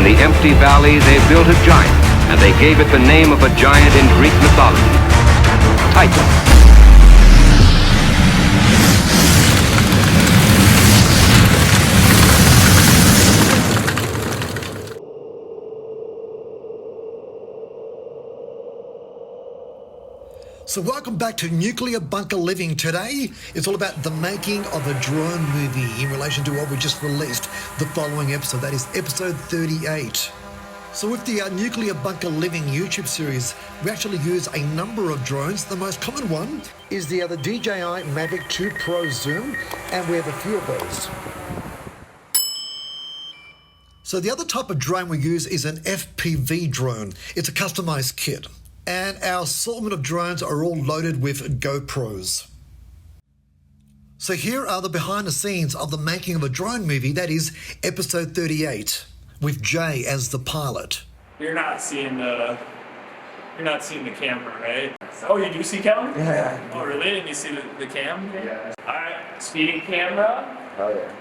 the empty valley, they built a giant, and they gave it the name of a giant in Greek mythology, Titan. So welcome back to Nuclear Bunker Living. Today, it's all about the making of a drone movie in relation to what we just released, the following episode. That is episode 38. So with the Nuclear Bunker Living YouTube series, we actually use a number of drones. The most common one is the DJI Mavic 2 Pro Zoom, and we have a few of those. So the other type of drone we use is an FPV drone. It's a customized kit. And our assortment of drones are all loaded with GoPros. So here are the behind the scenes of the making of a drone movie, that is episode 38, with Jay as the pilot. You're not seeing the camera, right? Oh, you do see camera? Yeah. Oh, really? And you see the cam? Yeah. Alright, speeding camera. Oh yeah.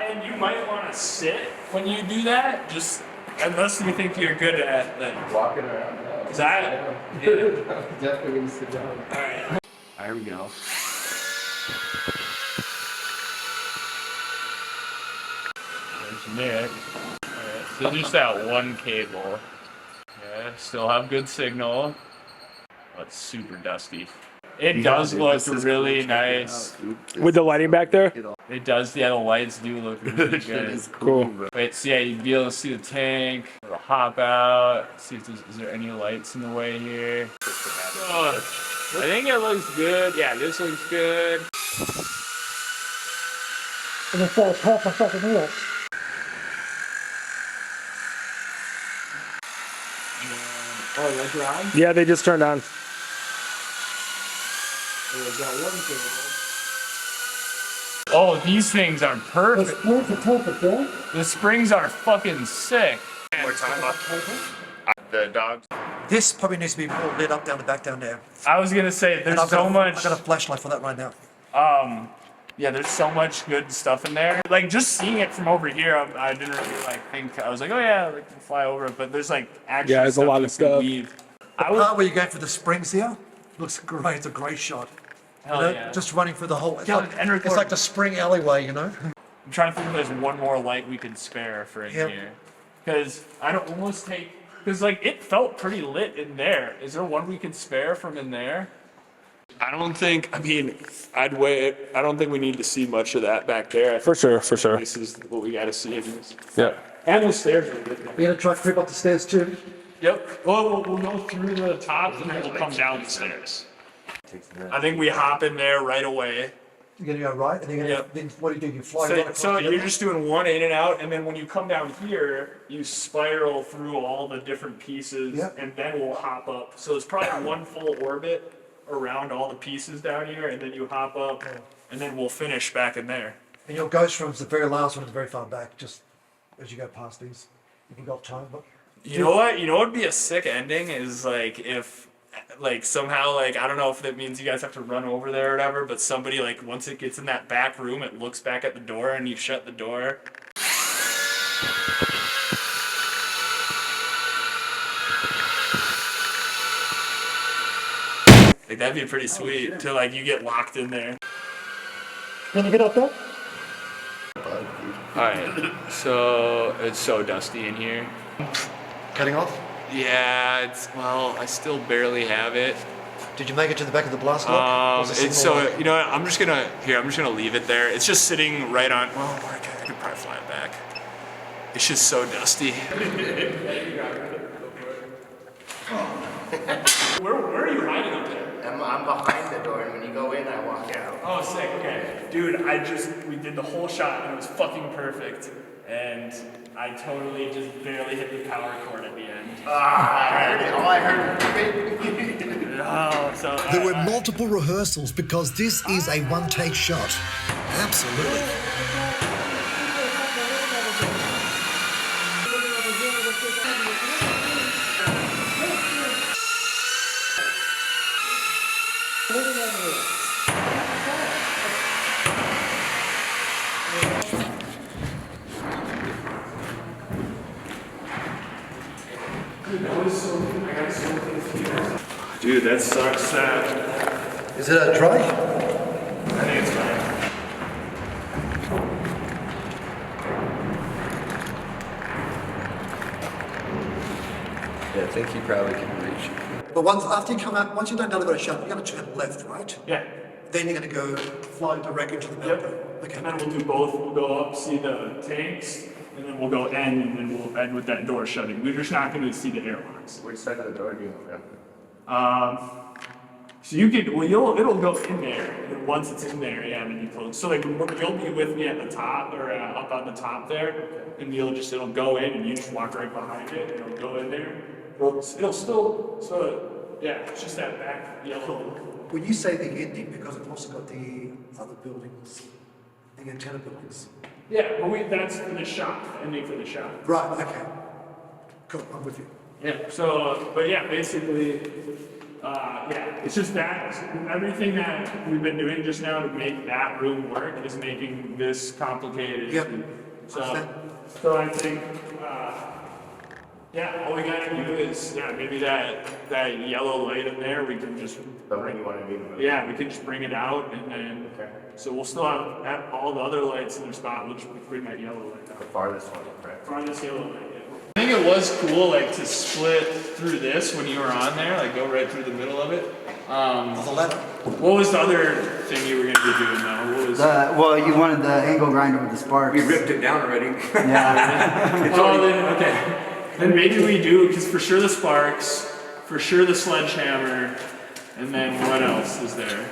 And you might want to sit when you do that, just unless you think you're good at that. Walking around. Is that? Yeah. I'm definitely gonna sit down. Alright. Here we go. There's Nick. Alright, so just that one cable. Yeah, still have good signal. But it's super dusty. It does look really nice. With the lighting back there? It does, yeah, the lights do look really good. It's cool. Wait, so yeah, you'd be able to see the tank, it'll hop out, see if is there any lights in the way here. Oh, I think it looks good. Yeah, this looks good. And it's all half a fucking wheel. Oh, that's on? Yeah, they just turned on. Oh, these things are perfect. The springs are perfect, yeah? The springs are fucking sick. More time. The dogs. This probably needs to be more lit up down the back down there. I was gonna say, there's I've so much. I've got a flashlight for that right now. Yeah, there's so much good stuff in there. Like, just seeing it from over here, I didn't really think. I was like, oh yeah, like fly over it, but there's like actually Yeah, there's a lot of you can stuff. weave. The part where you're going for the springs here looks great. It's a great shot. Hell You know, yeah. just running through the whole. It's, Yeah, like, and record. it's like the spring alleyway, you know. I'm trying to think if there's one more light we could spare for in Yep. here. Because I don't almost take. Because like it felt pretty lit in there. Is there one we could spare from in there? I don't think. I mean, I'd wait. I don't think we need to see much of that back there. For sure, for sure. This is what we got to see. Yeah. And the stairs are good. You're gonna try to creep up the stairs too. Yep. Well, we'll go through the top and then we'll come down the stairs. I think we hop in there right away. You're gonna go right, and then, Yep. then what do? You fly So, right across so the you're other just doing one in and out, and then when you come down here, you spiral through all the different pieces, Yep. and then we'll hop up. So it's probably one full orbit around all the pieces down here, and then you hop up, and then we'll finish back in there. And your ghost room's the very last one at the very far back, just as you go past these. If you've got time, but You know what? You know what would be a sick ending is like if, like somehow like I don't know if that means you guys have to run over there or whatever, but somebody like once it gets in that back room, it looks back at the door and you shut the door. Like that'd be pretty sweet to like you get locked in there. can you get up there? Alright, so it's so dusty in here. Cutting off? Yeah, it's well, I still barely have it. Did you make it to the back of the blast lock? Was the It's signal so light? you know what? I'm just gonna leave it there. It's just sitting right on. Well, I could probably fly it back. It's just so dusty. where are you hiding up there? I'm behind the door, and when you go in, I walk out. Oh, sick. Okay, dude. We did the whole shot and it was fucking perfect. And I totally just barely hit the power cord at the end. I heard it. All I heard was Oh, so There were multiple rehearsals because this is a one-take shot. Absolutely. Dude, that sucks sad. Is it dry? I think it's fine. Yeah, I think he probably can reach. But after you come out, once you've done another shot, you're going to turn left, right? Yeah. Then you're going to go fly direct into the mountain. Okay. And then we'll do both. We'll go up, see the tanks, and then we'll go end, and then we'll end with that door shutting. We're just not going to see the airlocks. Which side of the door do you have? So you can, well, it'll go in there, and once it's in there, yeah, then you close. So like, you'll be with me at the top, or up on the top there, and it'll go in, and you just walk right behind it, and it'll go in there. It'll still, so yeah, it's just that back yellow. When you say the ending, because I've also got the other buildings, the antenna buildings. Yeah, but that's for the shot, ending for the shot. Right, okay. Cool, I'm with you. Yeah, so, but yeah, basically, yeah, it's just that, everything that we've been doing just now to make that room work is making this complicated. Yep. So I think, yeah, all we gotta do is, yeah, maybe that yellow light in there, we can just. The one you want to be with. Yeah, we can just bring it out and then, so we'll still have all the other lights in their spot, we'll just bring that yellow light out. The farthest one, right? Farthest yellow light, yeah. I think it was cool, like, to split through this when you were on there, like, go right through the middle of it. The ladder. What was the other thing you were gonna be doing though? What was? Well, you wanted the angle grinder with the sparks. We ripped it down already. Yeah. Oh, then, okay. Then maybe we do, because for sure the sparks, for sure the sledgehammer, and then what else is there?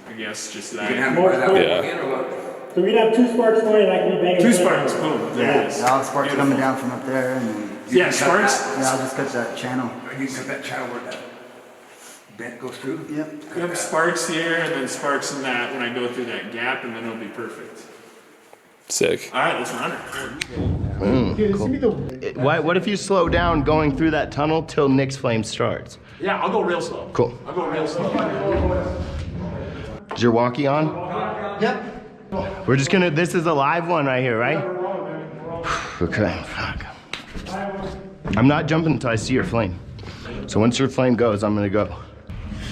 I guess just that. You can have more of that Yeah. again or what? So we'd have 2 sparks for you, and I can be banging. Two sparks, boom. There it is. Yeah, all the sparks coming down from up there, and then, Yeah, sparks. yeah, I'll just cut that channel. Or you can have that channel where that vent goes through. Yep. We have sparks here, and then sparks in that when I go through that gap, and then it'll be perfect. Sick. All right, let's run it. What if you slow down going through that tunnel till Nick's flame starts? Yeah, I'll go real slow. Cool. I'll go real slow. Is your walkie on? Yep. We're just gonna, this is a live one right here, right? Okay, fuck. I'm not jumping until I see your flame. So once your flame goes, I'm gonna go.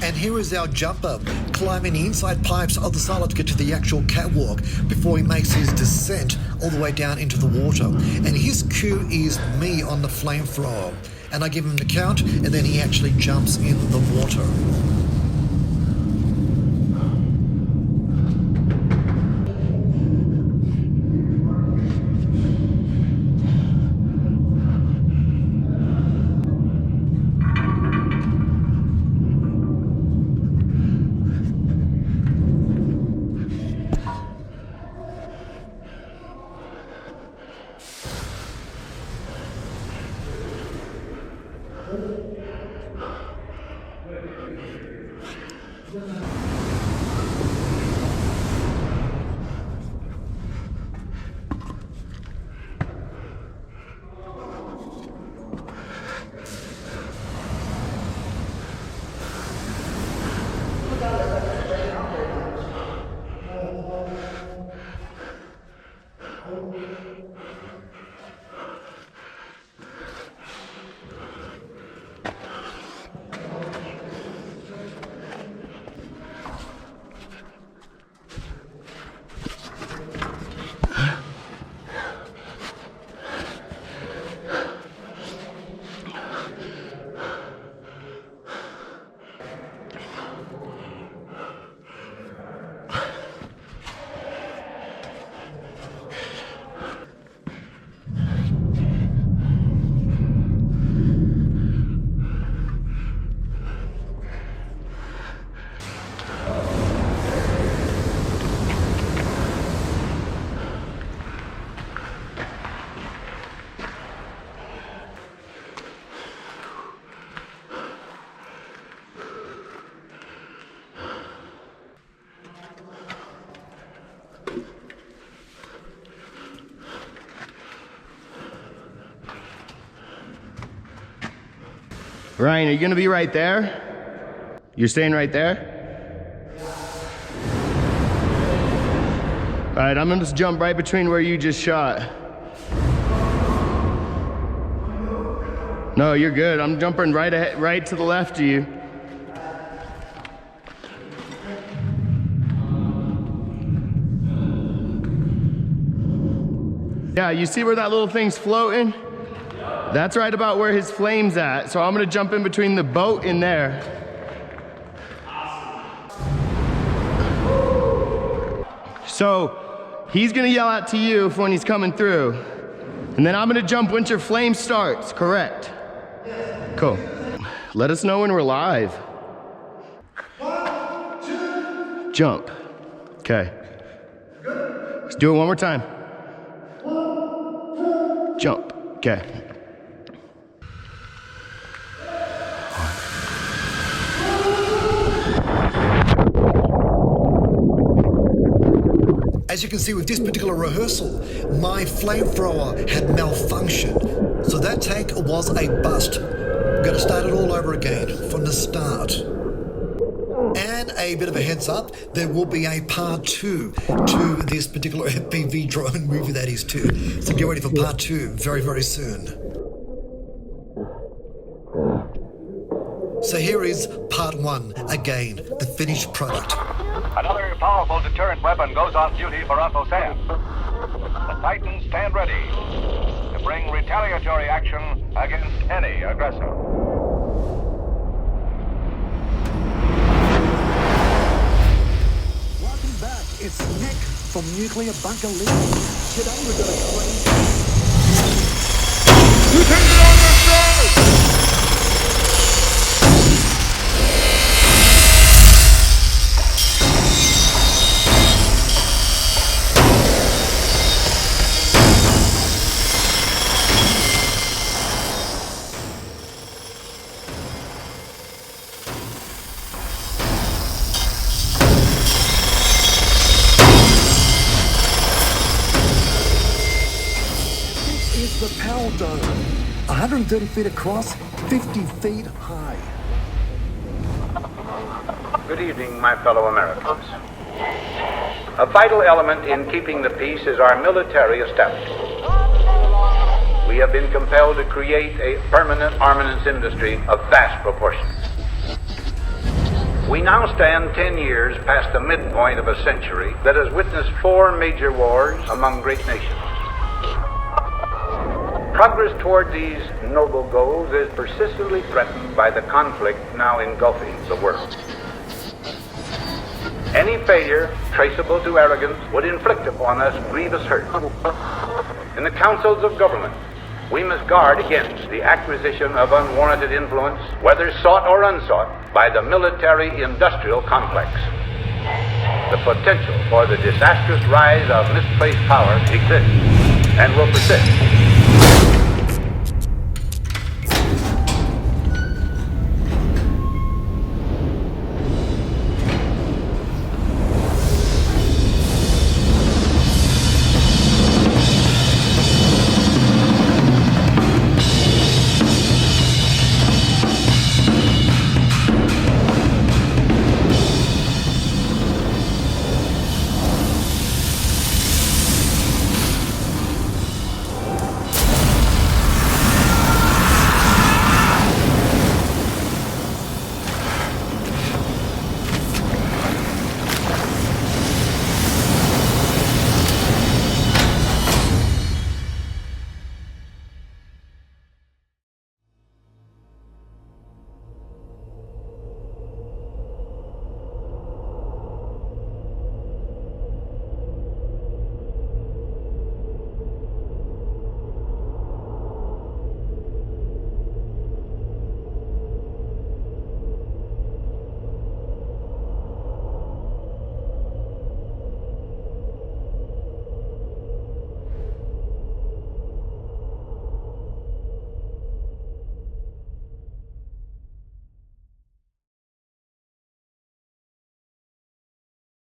And here is our jumper, climbing the inside pipes of the silo to get to the actual catwalk before he makes his descent all the way down into the water. And his cue is me on the flamethrower. And I give him the count, and then he actually jumps in the water. Ryan, are you gonna be right there? You're staying right there? All right, I'm gonna just jump right between where you just shot. No, you're good. I'm jumping right ahead, right to the left of you. Yeah, you see where that little thing's floating? That's right about where his flame's at. So I'm gonna jump in between the boat and there. So he's gonna yell out to you for when he's coming through. And then I'm gonna jump once your flame starts, correct? Cool. Let us know when we're live. 1, 2. Jump. Okay. Let's do it one more time. Jump. Okay. As you can see with this particular rehearsal, my flamethrower had malfunctioned. So that tank was a bust. We're going to start it all over again from the start. And a bit of a heads up, there will be a part 2 to this particular FPV drone movie, that is too. So get ready for part 2 very, very soon. So here is part 1, again, the finished product. Another powerful deterrent weapon goes on duty for Uncle Sam. The Titans stand ready to bring retaliatory action against any aggressor. Welcome back. It's Nick from Nuclear Bunker Living. Today we've got a crazy... The Power Dome, 130 feet across, 50 feet high. Good evening, my fellow Americans. A vital element in keeping the peace is our military establishment. We have been compelled to create a permanent armaments industry of vast proportions. We now stand 10 years past the midpoint of a century that has witnessed 4 major wars among great nations. Progress toward these noble goals is persistently threatened by the conflict now engulfing the world. Any failure traceable to arrogance would inflict upon us grievous hurt. In the councils of government, we must guard against the acquisition of unwarranted influence, whether sought or unsought, by the military-industrial complex. The potential for the disastrous rise of misplaced power exists and will persist.